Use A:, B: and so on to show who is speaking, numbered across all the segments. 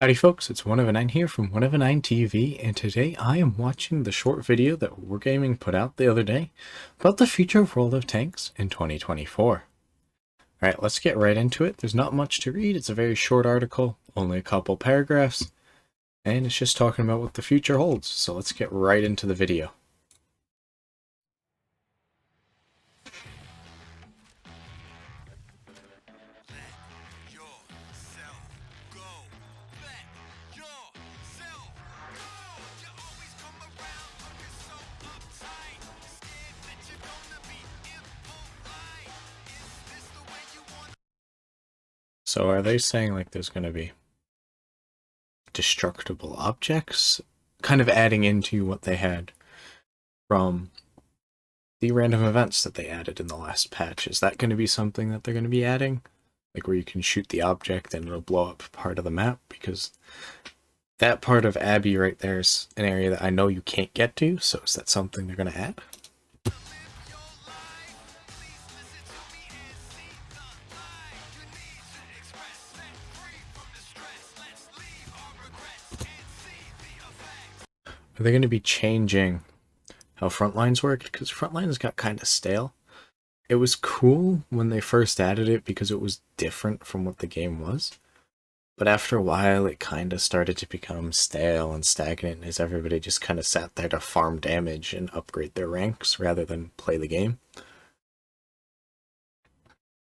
A: Howdy folks, it's One of a Nine here from One of a Nine TV, and today I am watching the short video that Wargaming put out the other day about the future of World of Tanks in 2024. Alright, let's get right into it. There's not much to read, it's a very short article, only a couple paragraphs, and it's just talking about what the future holds, so let's get right into the video. So are they saying like there's going to be destructible objects? Kind of adding into what they had from the random events that they added in the last patch. Is that going to be something that they're going to be adding? Like where you can shoot the object and it'll blow up part of the map? Because that part of Abbey right there is an area that I know you can't get to, so is that something they're going to add? Are they going to be changing how Frontlines worked? Because Frontlines got kind of stale. It was cool when they first added it because it was different from what the game was. But after a while, it kind of started to become stale and stagnant as everybody just kind of sat there to farm damage and upgrade their ranks rather than play the game.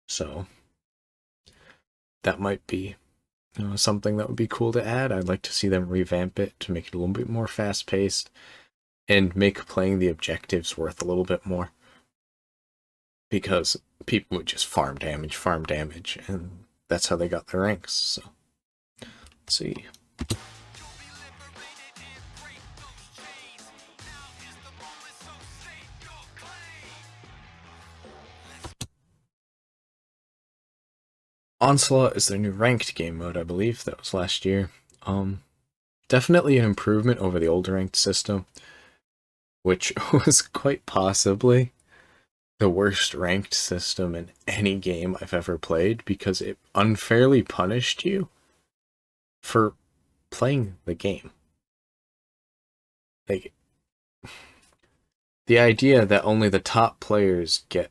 A: So that might be something that would be cool to add. I'd like to see them revamp it to make it a little bit more fast-paced and make playing the objectives worth a little bit more. Because people would just farm damage, and that's how they got their ranks. So, let's see. Onslaught is their new ranked game mode, I believe. That was last year. Definitely an improvement over the old ranked system, which was quite possibly the worst ranked system in any game I've ever played because it unfairly punished you for playing the game. Like, the idea that only the top players get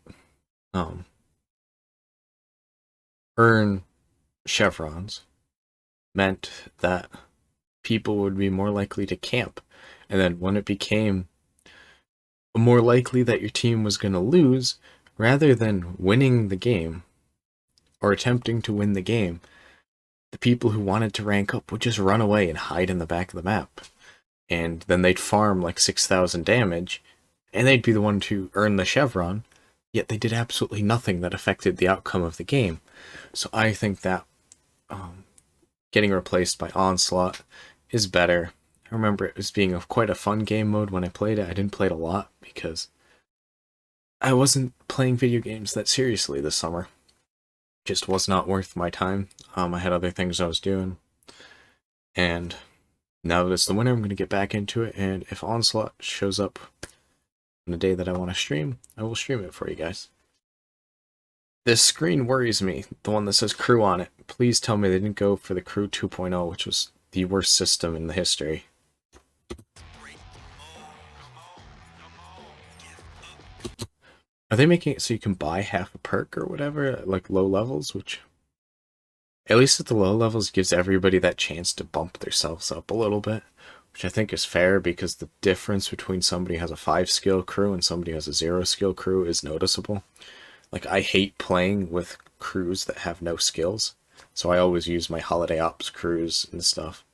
A: earn chevrons meant that people would be more likely to camp. And then when it became more likely that your team was going to lose, rather than winning the game or attempting to win the game, the people who wanted to rank up would just run away and hide in the back of the map. And then they'd farm like 6,000 damage, and they'd be the one to earn the chevron, yet they did absolutely nothing that affected the outcome of the game. So I think that getting replaced by Onslaught is better. I remember it as being quite a fun game mode when I played it. I didn't play it a lot because I wasn't playing video games that seriously this summer. Just was not worth my time. I had other things I was doing. And now that it's the winter, I'm going to get back into it. And if Onslaught shows up on the day that I want to stream, I will stream it for you guys. This screen worries me, the one that says crew on it. Please tell me they didn't go for the crew 2.0, which was the worst system in the history. Are they making it so you can buy half a perk or whatever at like low levels, which at least at the low levels gives everybody that chance to bump themselves up a little bit, which I think is fair because the difference between somebody who has a 5 skill crew and somebody who has a 0 skill crew is noticeable. Like, I hate playing with crews that have no skills, so I always use my holiday ops crews and stuff,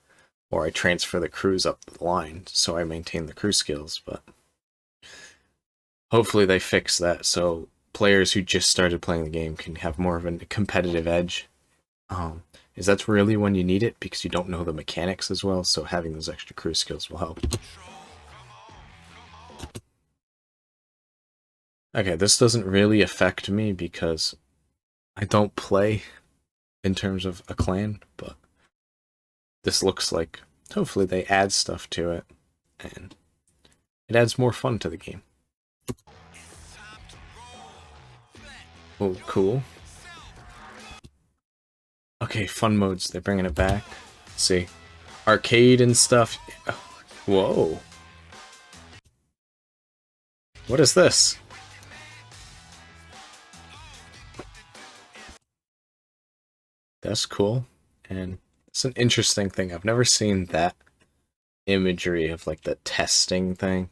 A: or I transfer the crews up the line so I maintain the crew skills, but hopefully they fix that so players who just started playing the game can have more of a competitive edge. Is that's really when you need it because you don't know the mechanics as well, so having those extra crew skills will help. Okay, this doesn't really affect me because I don't play in terms of a clan, but this looks like hopefully they add stuff to it and it adds more fun to the game. Oh, cool. Okay, fun modes, they're bringing it back. Let's see. arcade and stuff. Whoa. What is this? That's cool. And it's an interesting thing. I've never seen that imagery of like the testing thing.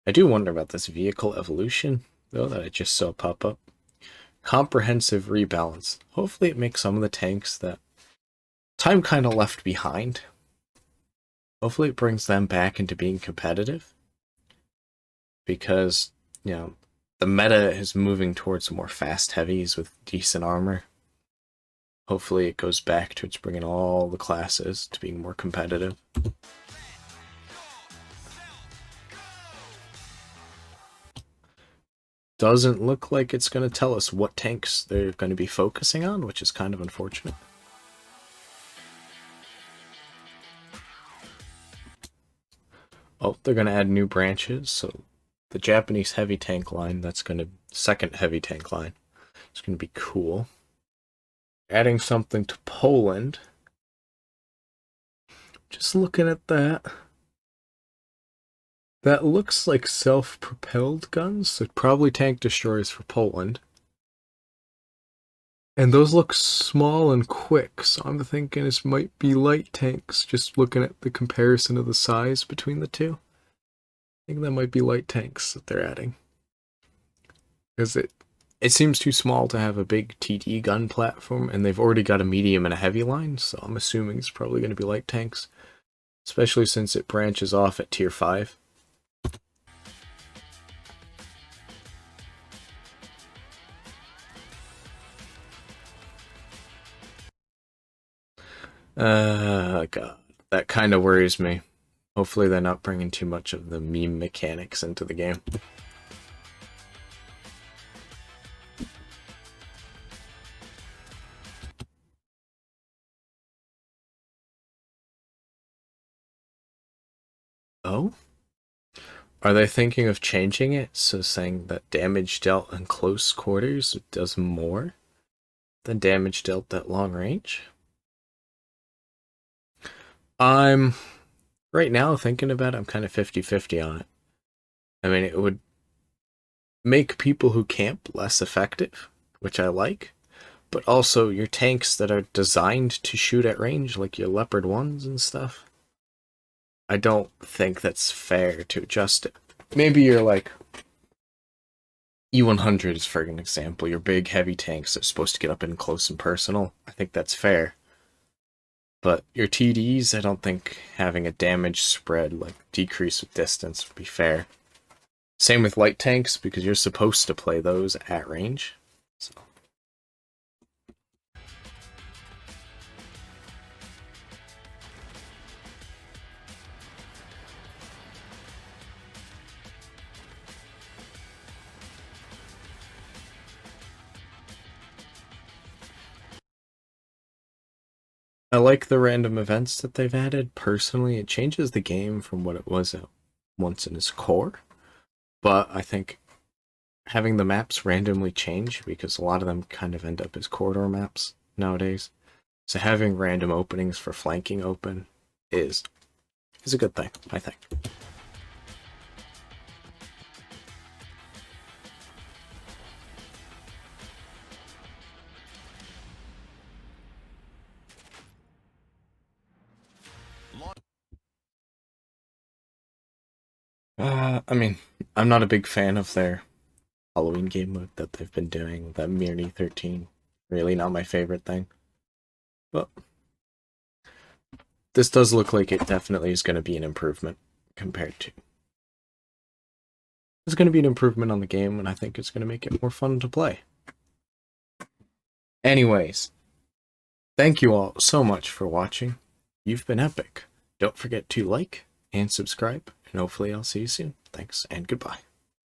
A: I do wonder about this vehicle evolution, though, that I just saw pop up. Comprehensive rebalance. Hopefully it makes some of the tanks that time kind of left behind. Hopefully it brings them back into being competitive. Because, you know, the meta is moving towards more fast heavies with decent armor. Hopefully it goes back towards bringing all the classes to being more competitive. Doesn't look like it's going to tell us what tanks they're going to be focusing on, which is kind of unfortunate. Oh, they're going to add new branches, so the Japanese heavy tank line, that's going to... second heavy tank line. It's going to be cool. Adding something to Poland. Just looking at that. That looks like self-propelled guns, so probably tank destroyers for Poland. And those look small and quick, so I'm thinking this might be light tanks, just looking at the comparison of the size between the two. I think that might be light tanks that they're adding. Because it seems too small to have a big TD gun platform, and they've already got a medium and a heavy line, so I'm assuming it's probably going to be light tanks. Especially since it branches off at tier 5. God, that kind of worries me. Hopefully they're not bringing too much of the meme mechanics into the game. Oh? Are they thinking of changing it, so saying that damage dealt in close quarters does more than damage dealt at long range? I'm right now thinking about it, I'm kind of 50-50 on it. I mean, it would make people who camp less effective, which I like, but also your tanks that are designed to shoot at range, like your Leopard 1s and stuff, I don't think that's fair to adjust it. Maybe you're like E100s, for an example, your big heavy tanks that are supposed to get up in close and personal. I think that's fair. But your TDs, I don't think having a damage spread, like decrease with distance, would be fair. Same with light tanks, because you're supposed to play those at range. So. I like the random events that they've added. Personally, it changes the game from what it was once in its core. But I think having the maps randomly change, because a lot of them kind of end up as corridor maps nowadays. So having random openings for flanking open is a good thing, I think. I mean, I'm not a big fan of their Halloween game mode that they've been doing, that Mirny 13. Really not my favorite thing. But this does look like it definitely is going to be an improvement compared to... It's going to be an improvement on the game, and I think it's going to make it more fun to play. Anyways, thank you all so much for watching. You've been epic. Don't forget to like and subscribe, and hopefully I'll see you soon. Thanks, and goodbye.